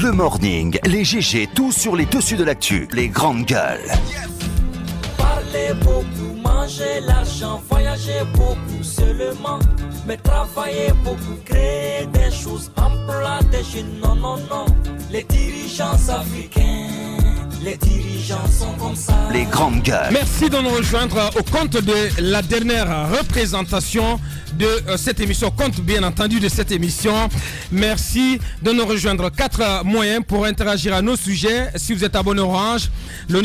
Le morning, les GG, tout sur les dessus de l'actu, les grandes gueules. Parler beaucoup, manger l'argent, voyager beaucoup seulement, mais travailler beaucoup, créer des choses, emploi des jeunes, non, non, non. Les dirigeants africains, les dirigeants sont comme ça. Les grandes gueules. Merci de nous rejoindre au compte de la dernière représentation de cette émission, compte bien entendu de cette émission. Merci de nous rejoindre. 4 moyens pour interagir à nos sujets. Si vous êtes abonné Orange, le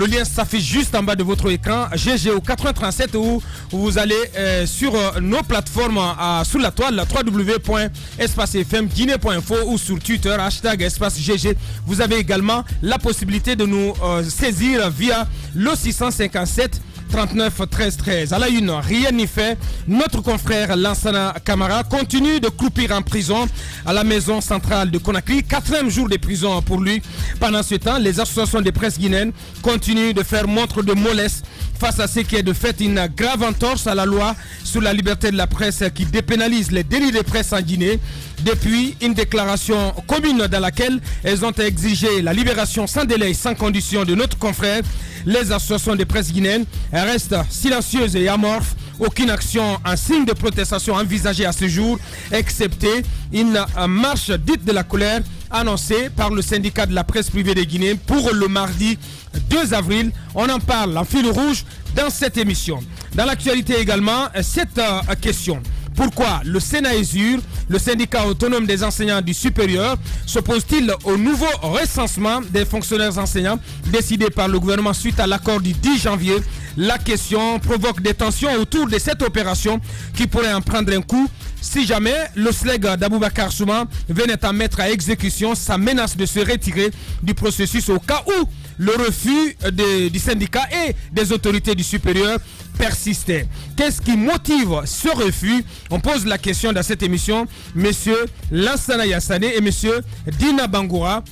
lien s'affiche juste en bas de votre écran. GGO 837 où vous allez sur nos plateformes sous la toile, www.espacefmguinée.info ou sur Twitter, #espacegg. Vous avez également la possibilité de nous saisir via le 657 39 13 13. À la une, rien n'y fait. Notre confrère Lansana Camara continue de croupir en prison à la maison centrale de Conakry. 4e jour de prison pour lui. Pendant ce temps, les associations de presse guinéennes continuent de faire montre de mollesse face à ce qui est de fait une grave entorse à la loi sur la liberté de la presse qui dépénalise les délits de presse en Guinée. Depuis une déclaration commune dans laquelle elles ont exigé la libération sans délai et sans condition de notre confrère, les associations de presse guinéennes restent silencieuses et amorphes. Aucune action en signe de protestation envisagée à ce jour, excepté une marche dite de la colère annoncée par le syndicat de la presse privée de Guinée pour le mardi 2 avril. On en parle en fil rouge dans cette émission. Dans l'actualité également, cette question. Pourquoi le Sénat-Ésur, le syndicat autonome des enseignants du supérieur, s'oppose-t-il au nouveau recensement des fonctionnaires enseignants décidé par le gouvernement suite à l'accord du 10 janvier? La question provoque des tensions autour de cette opération qui pourrait en prendre un coup si jamais le SLEG d'Aboubacar Souma venait à mettre à exécution sa menace de se retirer du processus au cas où le refus du syndicat et des autorités du supérieur persistait. Qu'est-ce qui motive ce refus? On pose la question dans cette émission. Messieurs Lansana Yassane et messieurs Dina Bangoura,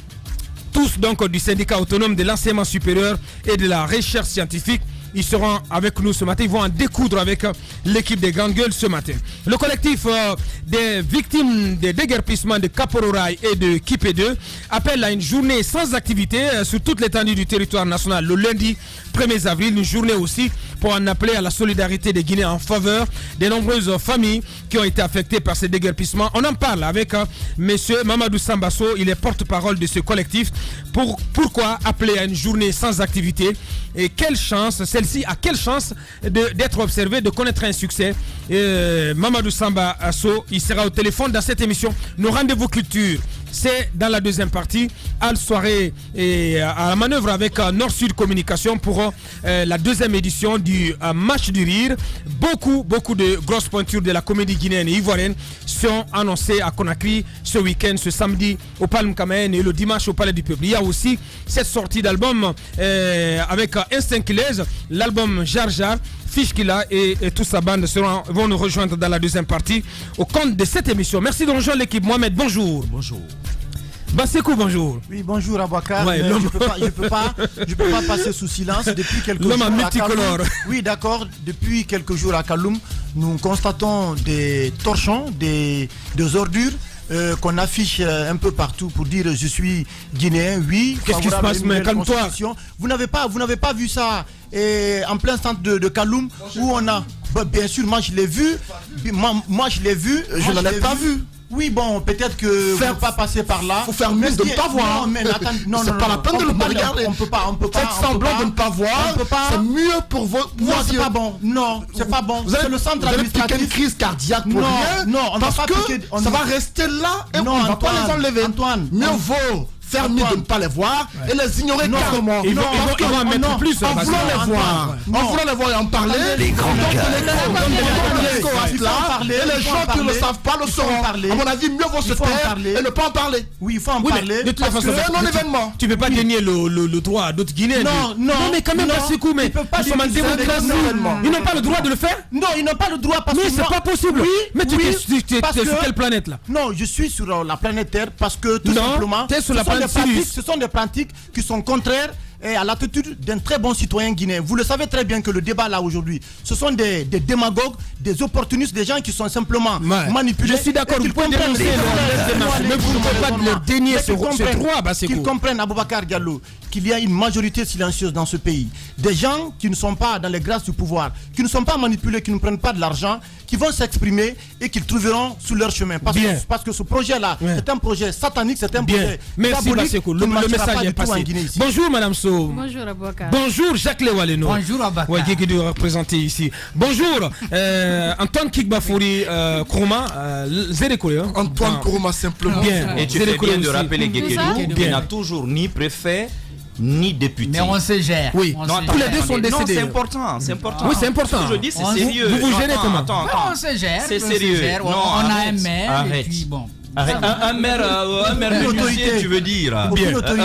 tous donc du syndicat autonome de l'enseignement supérieur et de la recherche scientifique. Ils seront avec nous ce matin. Ils vont en découdre avec l'équipe des grandes gueules ce matin. Le collectif des victimes des déguerpissements de Kapororaï et de Kipé 2 appelle à une journée sans activité sur toute l'étendue du territoire national le lundi 1er avril. Une journée aussi pour en appeler à la solidarité des Guinéens en faveur des nombreuses familles qui ont été affectées par ces déguerpissements. On en parle avec monsieur Mamadou Sambasso. Il est porte-parole de ce collectif. Pourquoi appeler à une journée sans activité et quelle chance celle-ci a quelle chance d'être observée, de connaître un succès? Mamadou Sambasso, il sera au téléphone dans cette émission. Nos rendez-vous culture, c'est dans la deuxième partie. Al Soirée et à la manœuvre avec Nord-Sud Communication pour la deuxième édition du Match du Rire. Beaucoup de grosses pointures de la comédie guinéenne et ivoirienne sont annoncées à Conakry ce week-end, ce samedi au Palm Kamen et le dimanche au Palais du Peuple. Il y a aussi cette sortie d'album avec Instinct Kilaise, l'album Jar Jar. Fishkila et toute sa bande vont nous rejoindre dans la deuxième partie au compte de cette émission. Merci de rejoindre l'équipe. Mohamed, bonjour. Bonjour. Bassekou, bonjour. Oui, bonjour Abouakar. Ouais, je peux pas passer sous silence depuis quelques jours. L'homme multicolore. Oui, d'accord. Depuis quelques jours à Kaloum, nous constatons des torchons, des ordures. Qu'on affiche un peu partout pour dire je suis guinéen, oui. Qu'est-ce qui se passe, mais calme-toi. Vous n'avez pas vu ça en plein centre de Kaloum où on a, bien sûr, moi je l'ai vu, je n'en ai pas vu. Oui, bon, peut-être que vous ne pas passer par là. Il faut faire mieux de ne pas voir. Non, mais attends, c'est pas la peine de ne pas regarder. On peut pas. Faites semblant de ne pas voir. C'est mieux pour vous. Non, c'est pas bon. Non, c'est pas bon. C'est le centre administratif. Vous allez piquer une crise cardiaque pour rien. Non, on parce va pas piquer. Ça va rester là et on ne va pas les enlever. Antoine, mieux vaut faire mieux de ne pas les voir et les ignorer carrément. Ils vont en mettre plus. En voulant les voir. En voulant les voir et en parler. Les grandes gueules. Et les gens qui ne le savent pas le sauront. À mon avis, mieux vaut se taire et ne pas en parler. Oui, il faut en parler. De toute façon, c'est un non-événement. Tu ne peux pas dénier le droit à d'autres Guinéens. Non, mais quand même, Bassekou, mais nous sommes en démocratie. Ils n'ont pas le droit de le faire? Non, ils n'ont pas le droit parce que. Mais c'est pas possible. Mais tu es sur quelle planète là? Non, je suis sur la planète Terre parce que tout simplement. Tu es sur la planète Sirius. Ce sont des pratiques qui sont contraires est à l'attitude d'un très bon citoyen guinéen. Vous le savez très bien que le débat là aujourd'hui, ce sont des démagogues, des opportunistes, des gens qui sont simplement manipulés. Je suis d'accord, vous pouvez dénoncer mais vous ne pouvez pas leur dénier ce droit. Qu'ils comprennent, Aboubacar Diallo, qu'il y a une majorité silencieuse dans ce pays. Des gens qui ne sont pas dans les grâces du pouvoir, qui ne sont pas manipulés, qui ne prennent pas de l'argent, qui vont s'exprimer et qu'ils trouveront sur leur chemin. Parce que ce projet-là, c'est un projet satanique, c'est un projet diabolique. Le message est passé. Bonjour Madame So. Bonjour Aboubacar. Bonjour Jacques Lewaleno. Bonjour Aboubacar. Qui doit représenter ici. Bonjour Antoine Kikbafouri Kourma. Antoine Kourma simplement. Bien. Et tu fais bien de rappeler Gekedou qui n'a toujours ni préfet ni député. Mais on se gère. Oui. Tous les deux sont décédés. Non, c'est important. C'est important. Oui, c'est important. Ce que je dis, c'est sérieux. Vous vous gérez comment? On se gère. C'est sérieux. On a un maire et puis bon. Un maire menuisier, tu veux dire. Un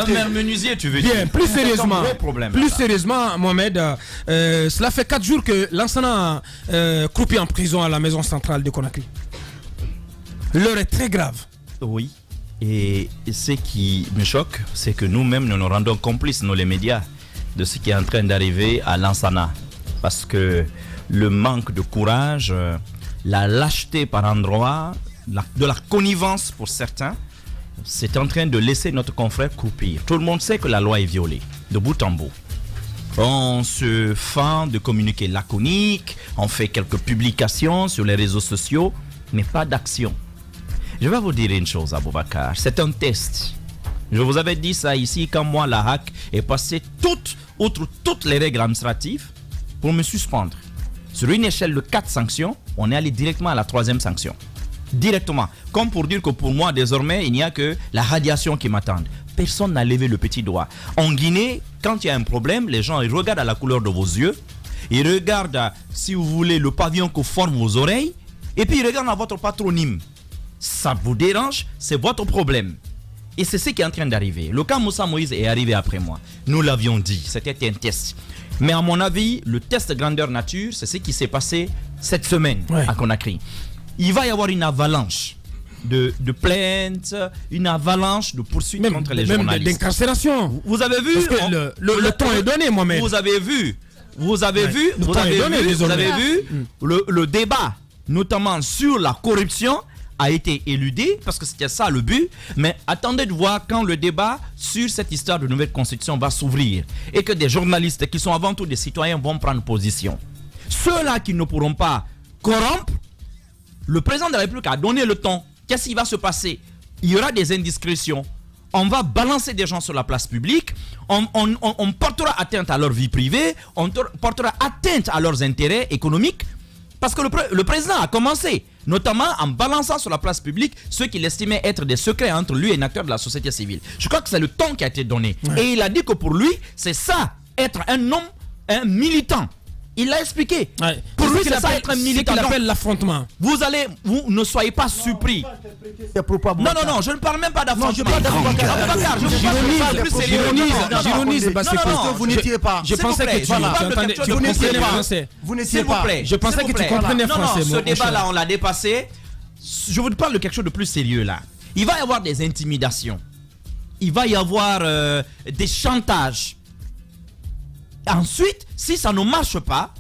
maire menuisier, tu veux dire. Bien, plus sérieusement, Mohamed, cela fait 4 jours que Lansana croupit en prison à la maison centrale de Conakry. L'heure est très grave. Oui. Et ce qui me choque, c'est que nous-mêmes, nous nous rendons complices, nous les médias, de ce qui est en train d'arriver à Lansana. Parce que le manque de courage, la lâcheté par endroits, de la connivence pour certains, c'est en train de laisser notre confrère croupir. Tout le monde sait que la loi est violée, de bout en bout. On se fend de communiqués laconiques, on fait quelques publications sur les réseaux sociaux, mais pas d'action. Je vais vous dire une chose, Aboubacar, c'est un test. Je vous avais dit ça ici quand moi, la HAC, est passé outre toutes les règles administratives pour me suspendre. Sur une échelle de 4 sanctions, on est allé directement à la 3e sanction. Directement. Comme pour dire que pour moi, désormais, il n'y a que la radiation qui m'attend. Personne n'a levé le petit doigt. En Guinée, quand il y a un problème, les gens ils regardent à la couleur de vos yeux, ils regardent, si vous voulez, le pavillon que forment vos oreilles, et puis ils regardent à votre patronyme. Ça vous dérange, c'est votre problème. Et c'est ce qui est en train d'arriver. Le cas Moussa Moïse est arrivé après moi. Nous l'avions dit, c'était un test. Mais à mon avis, le test grandeur nature, c'est ce qui s'est passé cette semaine à Conakry. Il va y avoir une avalanche de plaintes, une avalanche de poursuites contre les journalistes. Même d'incarcération. Vous avez vu? Parce que le temps est donné, moi-même. Vous avez vu le débat, notamment sur la corruption, a été éludé parce que c'était ça le but. Mais attendez de voir quand le débat sur cette histoire de nouvelle constitution va s'ouvrir et que des journalistes qui sont avant tout des citoyens vont prendre position. Ceux-là qui ne pourront pas corrompre, le président de la République a donné le ton. Qu'est-ce qui va se passer? Il y aura des indiscrétions. On va balancer des gens sur la place publique. On portera atteinte à leur vie privée. On portera atteinte à leurs intérêts économiques. Parce que le président a commencé, notamment en balançant sur la place publique ceux qu'il estimait être des secrets entre lui et un acteur de la société civile. Je crois que c'est le ton qui a été donné. Et il a dit que pour lui, c'est ça, être un homme, un militant. Il l'a expliqué. Pour lui, c'est ça être un militant. C'est ce qu'il appelle l'affrontement. Vous ne soyez pas surpris. Non, je ne parle même pas d'affrontement. J'ironise, vous n'étiez pas. Je pensais que tu comprenais français. Vous n'étiez pas. Je pensais que tu comprenais français. Non, ce débat-là, on l'a dépassé. Je vous parle de quelque chose de plus sérieux là. Il va y avoir des intimidations. Il va y avoir des chantages. Ensuite, si ça ne marche pas,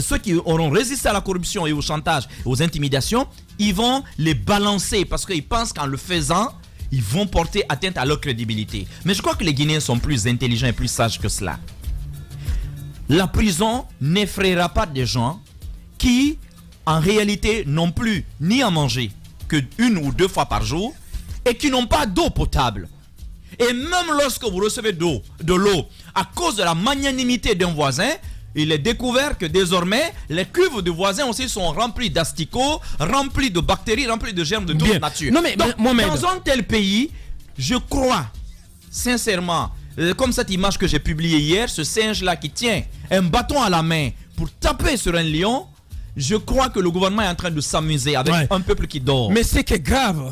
ceux qui auront résisté à la corruption et au chantage et aux intimidations, ils vont les balancer parce qu'ils pensent qu'en le faisant, ils vont porter atteinte à leur crédibilité. Mais je crois que les Guinéens sont plus intelligents et plus sages que cela. La prison n'effraiera pas des gens qui, en réalité, n'ont plus ni à manger que 1 ou 2 fois par jour et qui n'ont pas d'eau potable. Et même lorsque vous recevez de l'eau, à cause de la magnanimité d'un voisin, il est découvert que désormais, les cuves de voisins aussi sont remplies d'asticots, remplies de bactéries, remplies de germes de toute nature. Non, mais, donc, dans un tel pays, je crois, sincèrement, comme cette image que j'ai publiée hier, ce singe-là qui tient un bâton à la main pour taper sur un lion, je crois que le gouvernement est en train de s'amuser avec un peuple qui dort. Mais ce qui est grave,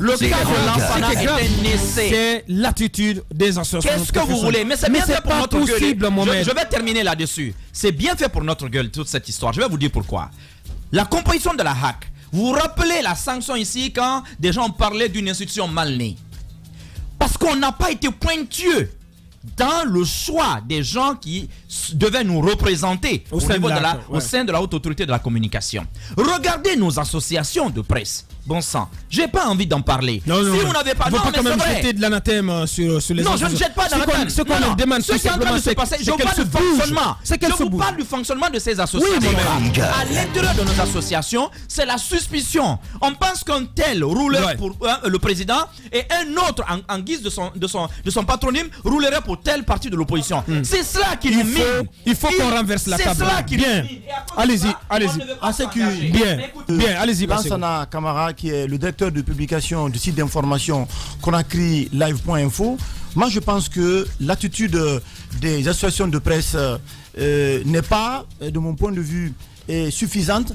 c'est l'attitude des associations. Qu'est-ce que vous voulez? Mais c'est bien fait pour notre gueule. Je vais terminer là-dessus. C'est bien fait pour notre gueule, toute cette histoire. Je vais vous dire pourquoi. La composition de la HAC. Vous vous rappelez la sanction ici quand des gens parlaient d'une institution mal née? Parce qu'on n'a pas été pointueux dans le choix des gens qui devaient nous représenter au sein de la haute autorité de la communication. Regardez nos associations de presse. Bon sang, j'ai pas envie d'en parler. Non, si vous n'avez pas, non, mais quand même jeter de l'anathème sur les non, je ne jette pas d'anathème. Ce qu'on demande, ce qui est en train de se passer, je vous parle du fonctionnement de ces associations. Oui, à l'intérieur de nos associations, c'est la suspicion. On pense qu'un tel rouleur pour le président et un autre en guise de son patronyme roulerait pour telle partie de l'opposition. C'est cela qui nous mine. Il faut qu'on renverse la table. C'est cela qui bien. Allez-y. Bien, allez-y. Lansana Camara, qui est le directeur de publication du site d'information Conakry Live.info. Moi, je pense que l'attitude des associations de presse n'est pas, de mon point de vue, suffisante,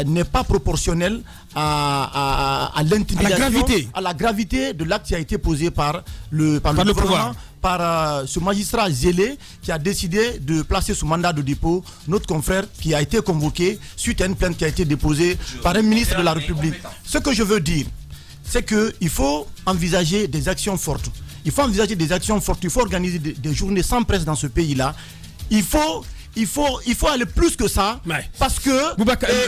n'est pas proportionnelle à l'intimidation, à la gravité de l'acte qui a été posé par le gouvernement, par ce magistrat zélé qui a décidé de placer sous mandat de dépôt notre confrère qui a été convoqué suite à une plainte qui a été déposée par un ministre de la République. Ce que je veux dire, c'est qu'il faut envisager des actions fortes. Il faut organiser des journées sans presse dans ce pays-là. Il faut aller plus que ça, parce que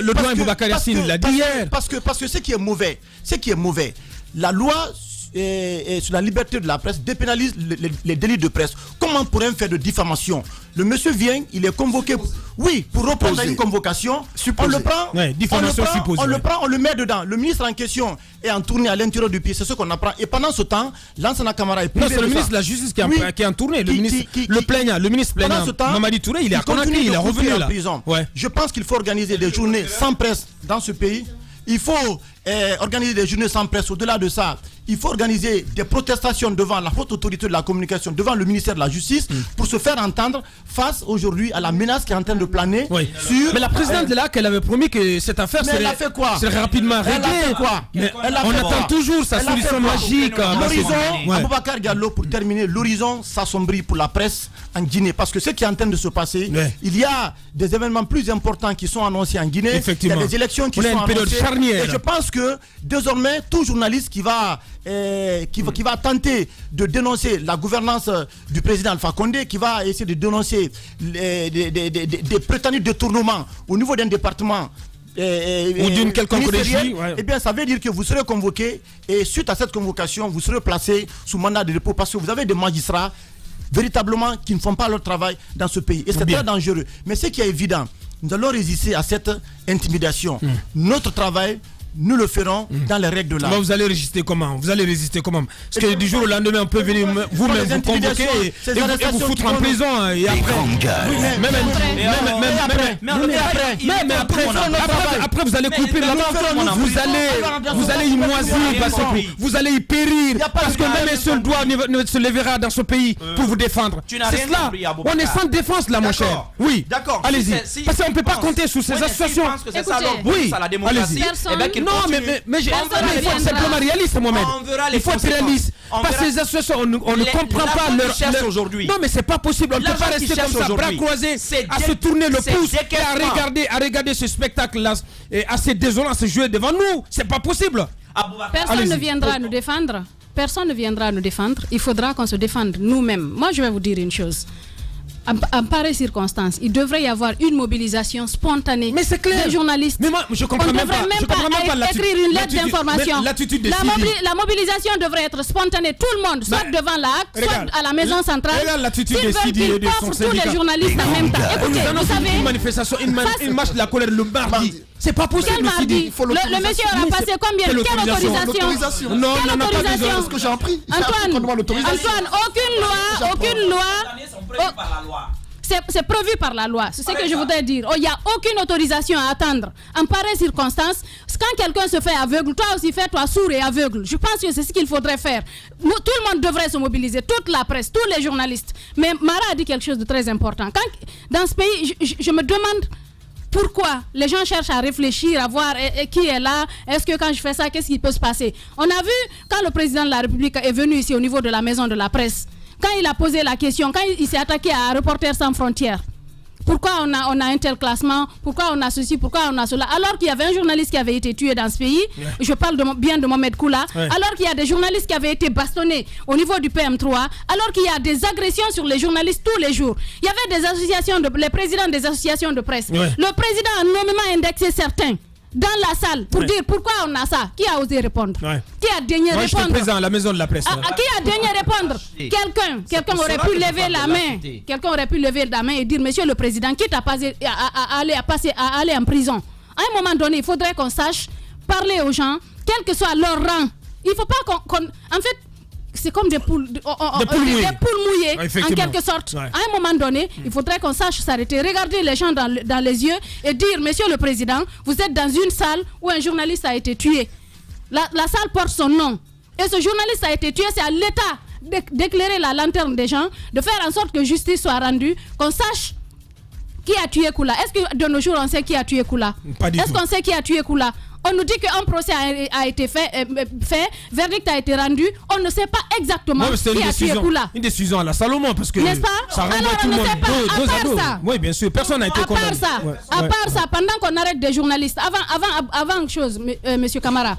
le doyen Boubacar Yassine l'a dit hier. Parce que ce qui est mauvais, la loi sur la liberté de la presse dépénalise les délits de presse. Comment pourrait faire de diffamation? Le monsieur vient, il est convoqué, pour reprendre une convocation. On le prend, on le met dedans. Le ministre en question est en tournée à l'intérieur du pays, c'est ce qu'on apprend. Et pendant ce temps, Lansana Camara est privé. Non, c'est le ministre de la Justice qui est en tournée. Le ministre plaignant, Mamadi Touré, il est à Conakry, il est revenu là. Je pense qu'il faut organiser des journées sans presse dans ce pays. Il faut organiser des journées sans presse. Au-delà de ça, il faut organiser des protestations devant la haute autorité de la communication, devant le ministère de la Justice, pour se faire entendre face aujourd'hui à la menace qui est en train de planer sur... Mais la présidente là, qu'elle avait promis que cette affaire serait rapidement réglée. Elle a fait quoi? On attend toujours sa solution magique. L'horizon, Aboubacar Diallo, pour terminer, l'horizon s'assombrit pour la presse en Guinée. Parce que ce qui est en train de se passer, il y a des événements plus importants qui sont annoncés en Guinée. Il y a des élections qui sont annoncées. Et je pense que désormais, tout journaliste qui va tenter de dénoncer la gouvernance du président Alpha Condé, qui va essayer de dénoncer des prétendus détournements au niveau d'un département ou d'une quelconque régie, eh bien ça veut dire que vous serez convoqué, et suite à cette convocation, vous serez placé sous mandat de dépôt, parce que vous avez des magistrats véritablement qui ne font pas leur travail dans ce pays. Et c'est très dangereux. Mais ce qui est évident, nous allons résister à cette intimidation. Notre travail, nous le ferons dans les règles de l'art. Vous allez résister comment? Parce que du jour au lendemain, on peut venir vous-même vous convoquer et vous foutre en prison. Et après, vous allez couper la main. Vous allez y moisir, vous allez y périr. Parce que même un seul doigt ne se lèvera dans ce pays pour vous défendre. C'est cela. On est sans défense là, mon cher. Oui, d'accord. Allez-y. Parce qu'on ne peut pas compter sur ces associations. Oui, allez-y. Non, mais il faut être simplement réaliste, moi-même. Il faut être réaliste. Parce que les associations, on ne comprend pas leur aujourd'hui. Non, mais c'est pas possible. On ne peut pas rester comme ça, bras croisés, à se tourner le pouce et à regarder ce spectacle-là assez désolant se jouer devant nous. C'est pas possible. Personne ne viendra nous défendre. Personne ne viendra nous défendre. Il faudra qu'on se défende nous-mêmes. Moi, je vais vous dire une chose. En pareille circonstance, il devrait y avoir une mobilisation spontanée des journalistes. Mais moi, je comprends même pas. On ne devrait même pas écrire une lettre d'information. La mobilisation devrait être spontanée. Tout le monde, soit devant la HAC, soit à la maison centrale. S'ils veulent qu'ils coffrent tous les journalistes en même temps. Écoutez, vous savez, une manifestation, une marche de la colère le mardi. C'est pas possible. Quel mardi? Le monsieur aura passé combien? Quelle autorisation? Non, on n'a pas besoin. Ce que j'ai appris. Antoine, aucune loi. C'est prévu par la loi, c'est ce que je voudrais dire. Il n'y a aucune autorisation à attendre. En pareille circonstance, quand quelqu'un se fait aveugle, toi aussi fais-toi sourd et aveugle. Je pense que c'est ce qu'il faudrait faire. Tout le monde devrait se mobiliser, toute la presse, tous les journalistes. Mais Mara a dit quelque chose de très important. Dans ce pays, je me demande pourquoi les gens cherchent à réfléchir, à voir qui est là, est-ce que quand je fais ça, qu'est-ce qui peut se passer. On a vu quand le président de la République est venu ici au niveau de la maison de la presse, quand il a posé la question, quand il s'est attaqué à Reporters sans frontières, pourquoi on a un tel classement, pourquoi on a ceci, pourquoi on a cela, alors qu'il y avait un journaliste qui avait été tué dans ce pays, je parle bien de Mohamed Koula, alors qu'il y a des journalistes qui avaient été bastonnés au niveau du PM3, alors qu'il y a des agressions sur les journalistes tous les jours. Il y avait des associations, les présidents des associations de presse. Le président a nommément indexé certains dans la salle pour dire pourquoi on a ça. Qui a osé répondre? Qui a daigné répondre? J'étais présent à la maison de la presse. Qui a daigné répondre? Quelqu'un aurait pu lever la main. Quelqu'un aurait pu lever la main et dire, monsieur le président, quitte à aller en prison. À un moment donné, il faudrait qu'on sache parler aux gens, quel que soit leur rang. Il ne faut pas qu'on... En fait, c'est comme des poules mouillées, en quelque sorte. À un moment donné, il faudrait qu'on sache s'arrêter, regarder les gens dans les yeux et dire, monsieur le président, vous êtes dans une salle où un journaliste a été tué. La salle porte son nom. Et ce journaliste a été tué, c'est à l'État d'éclairer la lanterne des gens, de faire en sorte que justice soit rendue, qu'on sache qui a tué Koula. Est-ce que de nos jours, on sait qui a tué Koula? Est-ce qu'on sait qui a tué Koula? On nous dit qu'un procès a été fait, verdict a été rendu. On ne sait pas exactement qui a tué Koula. Une décision à la Salomon, parce que n'est-ce pas? Ça renvoie tout le monde dos à dos. Oui, bien sûr, personne n'a été condamné. À part ça, pendant qu'on arrête des journalistes, avant chose, monsieur Camara,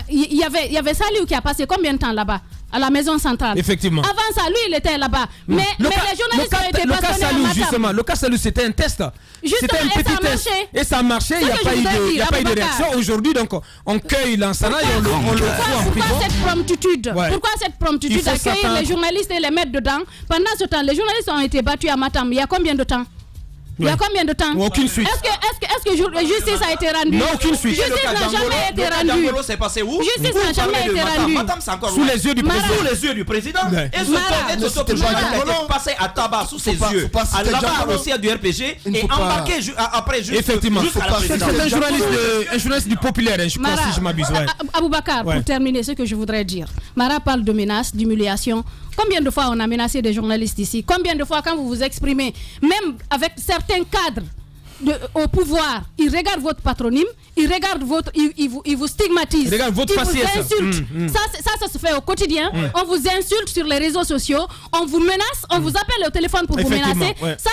il y avait Saliou qui a passé combien de temps là-bas? À la maison centrale. Effectivement. Avant ça, lui, il était là-bas. Mais les journalistes ont été bastonnés à Matam. Justement, le cas Saliou, c'était un test. C'était un petit test. Et ça a marché, il n'y a pas eu de réaction. Aujourd'hui, donc, on cueille Lansana et on le fout en prison. Pourquoi cette promptitude d'accueillir les journalistes et les mettre dedans? Pendant ce temps, les journalistes ont été battus à Matam. Il y a combien de temps? Il y a combien de temps? Aucune suite. Est-ce que justice a été rendue? Non, aucune suite. Justice n'a jamais été rendue. C'est passé où? Justice n'a jamais été rendue. Sous les yeux du président. Sous les yeux du président. Et ce qui est passé à tabac sous ses yeux, à là-bas aussi à du RPG et embarqué après juste. Effectivement. C'est un journaliste du populaire, je crois, si je m'abuse. Aboubacar, pour terminer, ce que je voudrais dire. Mara parle de menaces, d'humiliation. Combien de fois on a menacé des journalistes ici? Combien de fois quand vous vous exprimez, même avec certains cadres au pouvoir, ils regardent votre patronyme, ils regardent ils vous stigmatisent, ils regardent votre faciès. Vous insultent. Ça se fait au quotidien. On vous insulte sur les réseaux sociaux, on vous menace, on vous appelle au téléphone pour vous menacer. Ça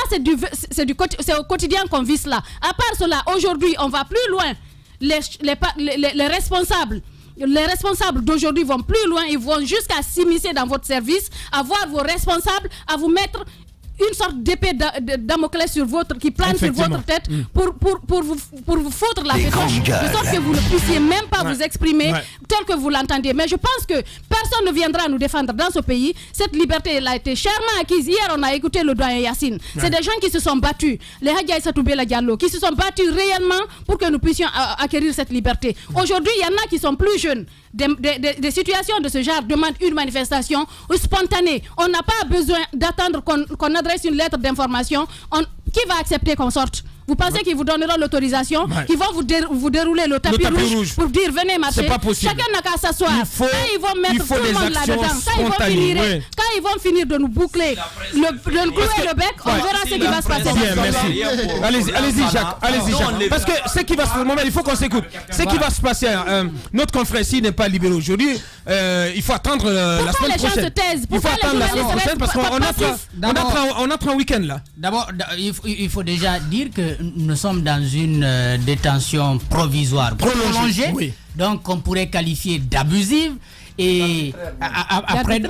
c'est au quotidien qu'on vit cela. À part cela, aujourd'hui, on va plus loin. Les responsables. Les responsables d'aujourd'hui vont plus loin, ils vont jusqu'à s'immiscer dans votre service, à voir vos responsables, à vous mettre une sorte d'épée Damoclès qui plane sur votre tête pour vous foutre la pétoche, de sorte que vous ne puissiez même pas vous exprimer tel que vous l'entendiez. Mais je pense que personne ne viendra nous défendre dans ce pays. Cette liberté, elle a été chèrement acquise. Hier, on a écouté le doyen Yassine. C'est des gens qui se sont battus, les Hadja Issa Toubela Diallo, qui se sont battus réellement pour que nous puissions acquérir cette liberté. Aujourd'hui, il y en a qui sont plus jeunes. Des situations de ce genre demandent une manifestation spontanée. On n'a pas besoin d'attendre qu'on adresse une lettre d'information. Qui va accepter qu'on sorte? Vous pensez qu'ils vous donneront l'autorisation, qu'ils vont vous dérouler le tapis rouge pour dire venez marcher? C'est pas possible. Chacun n'a qu'à s'asseoir. Quand ils vont mettre tout le monde là-dedans, quand ils vont finir de nous boucler le clou et le bec, on verra ce qui va se passer. Merci. Allez-y Jacques. Parce que ce qui va se passer, il faut qu'on s'écoute. Ce qui va se passer, notre confrère ici n'est pas libéré aujourd'hui. Il faut attendre la semaine prochaine. Il faut attendre la semaine prochaine parce qu'on entre en week-end là. D'abord, il faut déjà dire que nous sommes dans une détention provisoire prolongée, donc on pourrait qualifier d'abusive. Et après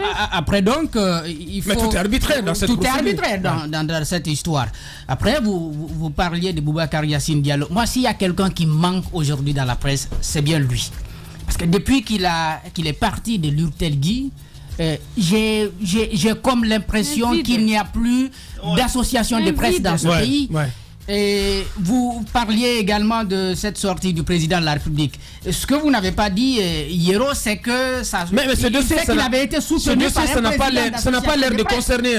donc, il faut... Mais tout est arbitraire dans cette procédure. Tout est arbitraire dans cette histoire. Après, vous parliez de Boubacar Yassine Diallo. Moi, s'il y a quelqu'un qui manque aujourd'hui dans la presse, c'est bien lui. Parce que depuis qu'il est parti de l'Urtelgui, j'ai comme l'impression qu'il n'y a plus d'association de presse dans ce pays. Et vous parliez également de cette sortie du président de la République. Ce que vous n'avez pas dit, Yero, c'est que ça. Mais ce dossier, qu'il avait été soutenu par ça n'a pas l'air de concerner.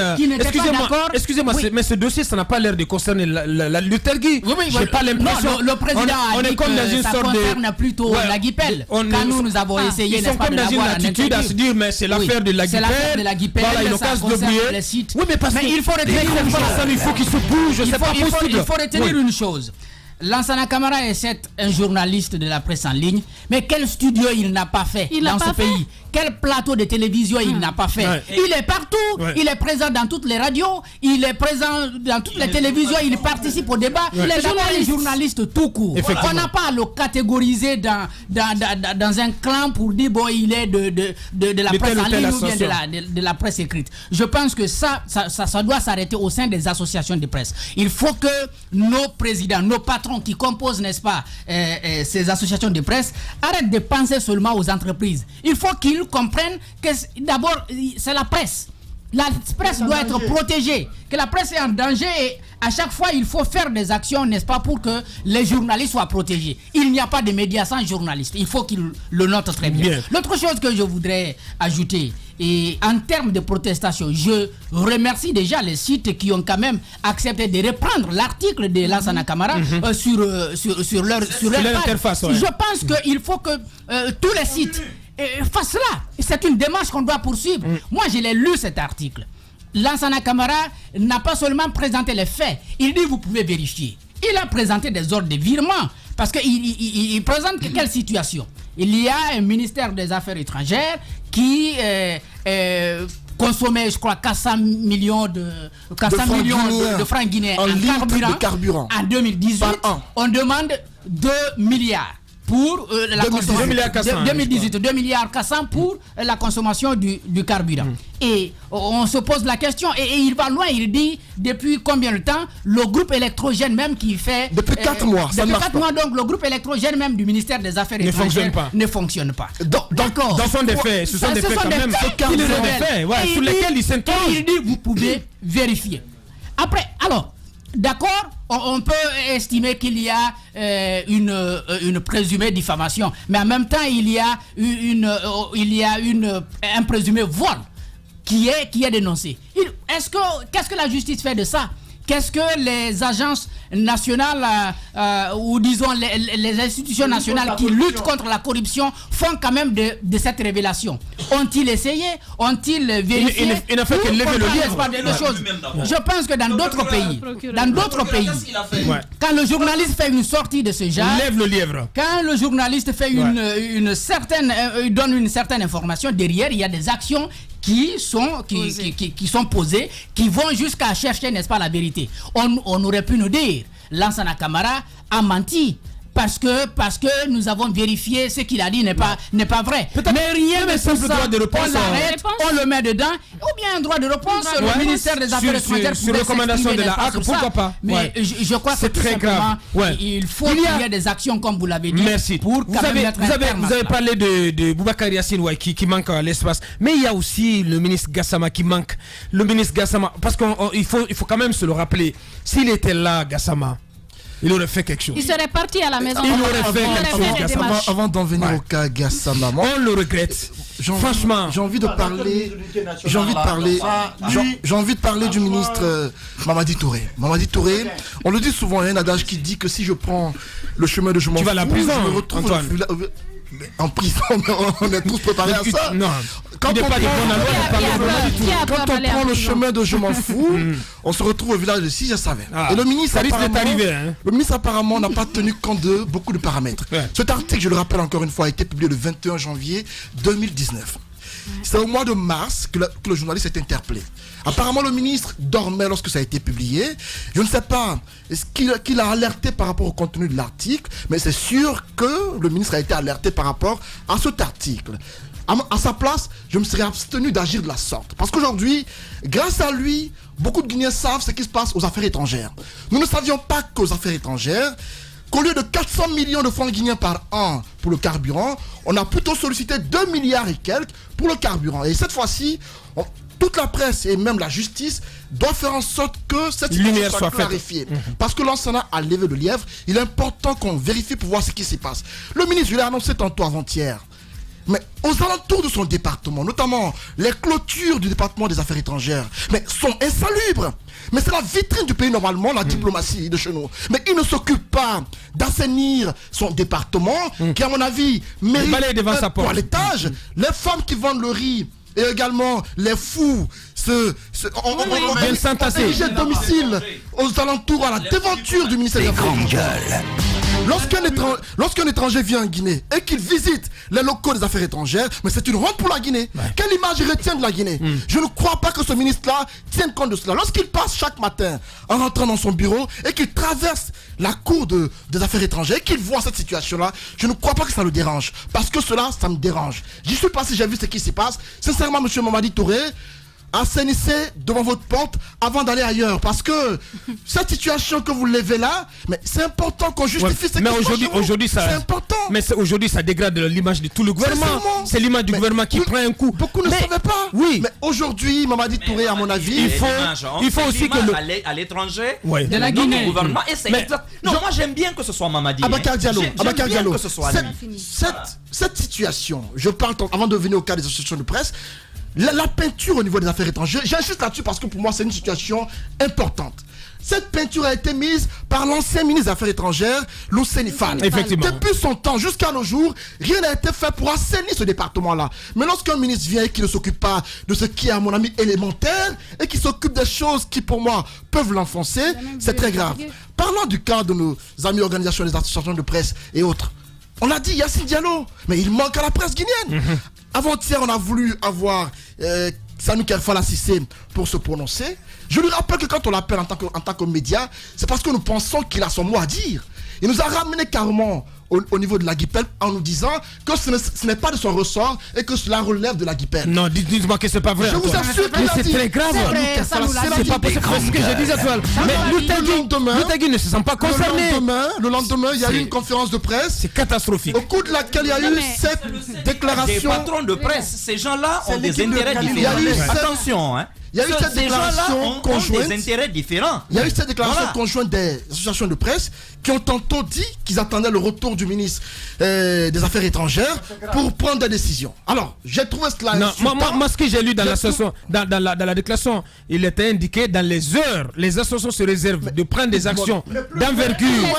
Excusez-moi, mais ce dossier, ça n'a pas l'air de concerner l'Urtelgui. J'ai pas l'impression. Le président on est comme dans une sorte de. Ça concerne plutôt la Guipel. Quand nous avons essayé, n'est-ce pas, de l'avoir. Ils sont comme dans une attitude à se dire, mais c'est l'affaire de la Guipel. Voilà, ils n'ont qu'à se débrouiller. Oui, mais parce qu'il faut qu'il se bouge. C'est pas possible. Retenir une chose. Lansana Camara est un journaliste de la presse en ligne, mais quel studio il n'a pas fait dans ce pays? quel plateau de télévision il n'a pas fait. Il est partout, il est présent dans toutes les radios, il est présent dans toutes les télévisions, il participe au débat. Les journalistes tout court. On n'a pas à le catégoriser dans un clan pour dire bon, il est de la presse en ligne ou bien de la presse écrite. Je pense que ça doit s'arrêter au sein des associations de presse. Il faut que nos présidents, nos patrons qui composent, n'est-ce pas, ces associations de presse, arrêtent de penser seulement aux entreprises. Il faut qu'ils comprennent que d'abord, c'est la presse. La presse doit être protégée, que la presse est en danger et à chaque fois il faut faire des actions, n'est-ce pas, pour que les journalistes soient protégés. Il n'y a pas de médias sans journalistes, il faut qu'ils le notent très bien. L'autre chose que je voudrais ajouter, et en termes de protestation, je remercie déjà les sites qui ont quand même accepté de reprendre l'article de Lansana Camara sur leur interface. Je pense qu'il faut que tous les sites fassent cela. C'est une démarche qu'on doit poursuivre. Moi, je l'ai lu cet article. Lansana Camara n'a pas seulement présenté les faits, il dit vous pouvez vérifier. Il a présenté des ordres de virement parce qu'il présente quelle situation? Il y a un ministère des Affaires étrangères qui consommait, je crois, 400 millions de francs guinéens en carburant. En 2018, on demande 2 milliards. Pour la consommation 2018, 2 milliards 400 pour la consommation du carburant. Et on se pose la question, et il va loin, il dit depuis combien de temps le groupe électrogène même qui fait... Depuis 4 mois, ça ne marche pas. Depuis 4 mois, donc le groupe électrogène même du ministère des Affaires étrangères ne fonctionne pas. D'accord. Dans des faits, ce sont des faits quand même. Sur lesquels il s'interroge. Il dit vous pouvez vérifier. Après, alors... D'accord, on peut estimer qu'il y a une présumée diffamation, mais en même temps il y a un présumé vol qui est dénoncé. Qu'est-ce que la justice fait de ça? Qu'est-ce que les agences nationales ou disons les institutions nationales qui luttent contre la corruption font quand même de cette révélation? Ont-ils essayé? Ont-ils vérifié? Il n'a fait que lever le lièvre. Je pense que dans d'autres pays, quand le journaliste fait une sortie de ce genre, lève le lièvre. Quand le journaliste fait il donne une certaine information, derrière il y a des actions qui sont posées, qui vont jusqu'à chercher, n'est-ce pas, la vérité. On aurait pu nous dire, Lansana Camara a menti. Parce que nous avons vérifié ce qu'il a dit n'est pas vrai. Mais rien de tout ça, droit de réponse, on l'arrête, on le met dedans, ou bien un droit de réponse, le ministère des Affaires étrangères sur recommandation de la HAC, pourquoi pas? Mais je crois que c'est très grave. Il faut qu'il y ait des actions, comme vous l'avez dit. Merci. Pour vous avez parlé de Boubacar Yassine qui manque l'espace. Mais il y a aussi le ministre Gassama qui manque. Le ministre Gassama, parce qu'il faut quand même se le rappeler. S'il était là, Gassama, il aurait fait quelque chose. Il serait parti à la maison. Il aurait fait quelque chose. Avant d'en venir au cas Gassama, on le regrette. Franchement, j'ai envie de parler du ministre Mamadi Touré. Mamadi Touré, on le dit souvent, il y a un adage qui dit que si je prends le chemin de je m'en fous, tu vas à la prison, je me retrouve en prison. On est tous préparés à ça. Non. Quand on prend le chemin de je m'en fous, on se retrouve au village de Si je savais. Et le ministre, le ministre apparemment n'a pas tenu compte de beaucoup de paramètres. Cet article, je le rappelle encore une fois, a été publié le 21 janvier 2019. C'est au mois de mars que le journaliste est interpellé. Apparemment, le ministre dormait lorsque ça a été publié. Je ne sais pas est-ce qu'il a alerté par rapport au contenu de l'article, mais c'est sûr que le ministre a été alerté par rapport à cet article. À sa place, je me serais abstenu d'agir de la sorte. Parce qu'aujourd'hui, grâce à lui, beaucoup de Guinéens savent ce qui se passe aux affaires étrangères. Nous ne savions pas qu'aux affaires étrangères, qu'au lieu de 400 millions de francs guinéens par an pour le carburant, on a plutôt sollicité 2 milliards et quelques pour le carburant. Et cette fois-ci, toute la presse et même la justice doit faire en sorte que cette situation soit clarifiée. Parce que l'Ansana a levé le lièvre, il est important qu'on vérifie pour voir ce qui s'y passe. Le ministre, je l'ai annoncé tantôt avant-hier, mais aux alentours de son département, notamment les clôtures du département des affaires étrangères, mais sont insalubres. Mais c'est la vitrine du pays normalement, la diplomatie de chez nous. Mais il ne s'occupe pas d'assainir son département, qui à mon avis mérite un toilettage. Les femmes qui vendent le riz et également les fous on domicile aux alentours à la déventure du ministère des Affaires étrangères. Lorsqu'un étranger vient en Guinée et qu'il visite les locaux des affaires étrangères, mais c'est une honte pour la Guinée. Quelle image il retient de la Guinée? Je ne crois pas que ce ministre-là tienne compte de cela. Lorsqu'il passe chaque matin en rentrant dans son bureau et qu'il traverse la cour des affaires étrangères et qu'il voit cette situation-là, je ne crois pas que ça le dérange. Parce que cela, ça me dérange. J'y suis passé, j'ai vu ce qui s'y passe. Sincèrement, monsieur Mamadi Touré, assainissez devant votre porte avant d'aller ailleurs, parce que cette situation que vous levez là, mais c'est important qu'on justifie ce mais aujourd'hui ça, c'est important. Mais aujourd'hui ça dégrade l'image de tout le gouvernement. C'est l'image du gouvernement qui prend un coup. Beaucoup ne savaient pas. Oui. Mais aujourd'hui, Mamadi Touré, à mon avis, il faut aussi que à l'étranger de la Guinée. Gouvernement. Et c'est non, moi j'aime bien que ce soit Mamadi. Abakar Diallo, que ce soit cette situation, je parle avant de venir au cas des associations de presse. La peinture au niveau des affaires étrangères, j'insiste là-dessus parce que pour moi c'est une situation importante. Cette peinture a été mise par l'ancien ministre des Affaires étrangères, Lousseni Fall. Effectivement. Depuis son temps jusqu'à nos jours, rien n'a été fait pour assainir ce département-là. Mais lorsqu'un ministre vient et qui ne s'occupe pas de ce qui est, à mon ami, élémentaire, et qui s'occupe des choses qui, pour moi, peuvent l'enfoncer, c'est très grave. Parlons du cas de nos amis organisations des associations de presse et autres. On a dit Yassine Diallo, mais il manque à la presse guinéenne. Avant-hier, on a voulu avoir Sanou Kerfala Cissé pour se prononcer. Je lui rappelle que quand on l'appelle en tant que média, c'est parce que nous pensons qu'il a son mot à dire. Il nous a ramené carrément au niveau de la Guipel en nous disant que ce n'est pas de son ressort et que cela relève de la Guipel. Non, dites-moi que c'est pas vrai. Je vous assure que c'est très grave. C'est pas possible. C'est ce que je disais à toi. Mais Lutagui ne se sent pas concerné. Le lendemain, il y a eu une conférence de presse. C'est catastrophique. Au cours de laquelle il y a eu cette déclaration. Des patrons de presse, ces gens-là ont des intérêts différents. Attention, hein. Il y a eu cette déclaration conjointe. Des intérêts différents. Il y a eu cette déclaration conjointe des associations de presse qui ont tantôt dit qu'ils attendaient le retour du ministre des Affaires étrangères pour prendre des décisions. Alors, j'ai trouvé cela. Non, moi, ce que j'ai lu dans l'association, dans la déclaration, il était indiqué dans les heures, les associations se réservent de prendre des actions d'envergure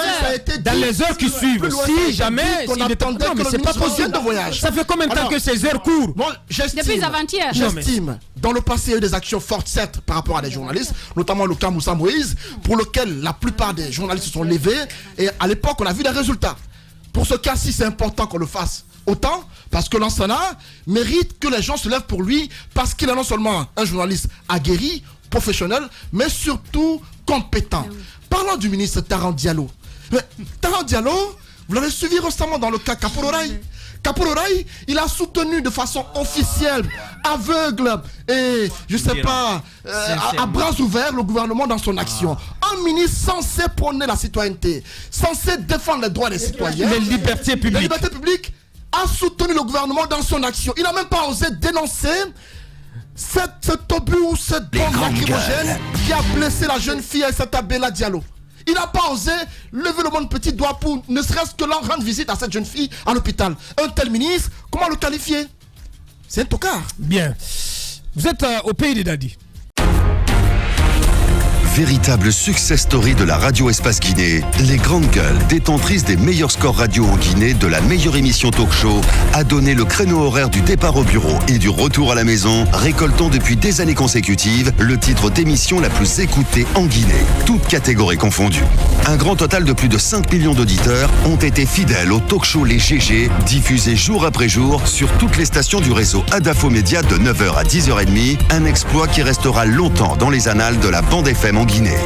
dans les heures qui suivent. Si jamais, on attendait que le ministre revienne de voyage. Ça fait combien de temps que ces heures courent? Depuis avant-hier. J'estime, dans le passé, il y a eu des actions fortes, certes, par rapport à des journalistes, notamment le cas Moussa Moïse, pour lequel la plupart des journalistes se sont levés. Et à l'époque, on a vu des résultats. Pour ce cas-ci, c'est important qu'on le fasse autant, parce que Lansana mérite que les gens se lèvent pour lui, parce qu'il est non seulement un journaliste aguerri, professionnel, mais surtout compétent. Parlons du ministre Taran Diallo. Taran Diallo, vous l'avez suivi récemment dans le cas Kapororaï. Kapororaï, il a soutenu de façon officielle, aveugle et je sais pas, à bras ouverts le gouvernement dans son action. Un ministre censé prôner la citoyenneté, censé défendre les droits des citoyens, les libertés publiques, a soutenu le gouvernement dans son action. Il n'a même pas osé dénoncer cet obus ou cette bombe lacrymogène qui a blessé la jeune fille Aïssata Bella Diallo. Il n'a pas osé lever le bon petit doigt pour ne serait-ce que leur rendre visite à cette jeune fille à l'hôpital. Un tel ministre, comment le qualifier? C'est un tocard. Bien. Vous êtes au pays des dadis. Véritable success story de la radio Espace Guinée, les grandes gueules, détentrices des meilleurs scores radio en Guinée, de la meilleure émission talk show, a donné le créneau horaire du départ au bureau et du retour à la maison, récoltant depuis des années consécutives le titre d'émission la plus écoutée en Guinée, toutes catégories confondues. Un grand total de plus de 5 millions d'auditeurs ont été fidèles au talk show Les GG, diffusé jour après jour sur toutes les stations du réseau Adafo Média de 9h à 10h30, un exploit qui restera longtemps dans les annales de la bande FM en Guinée.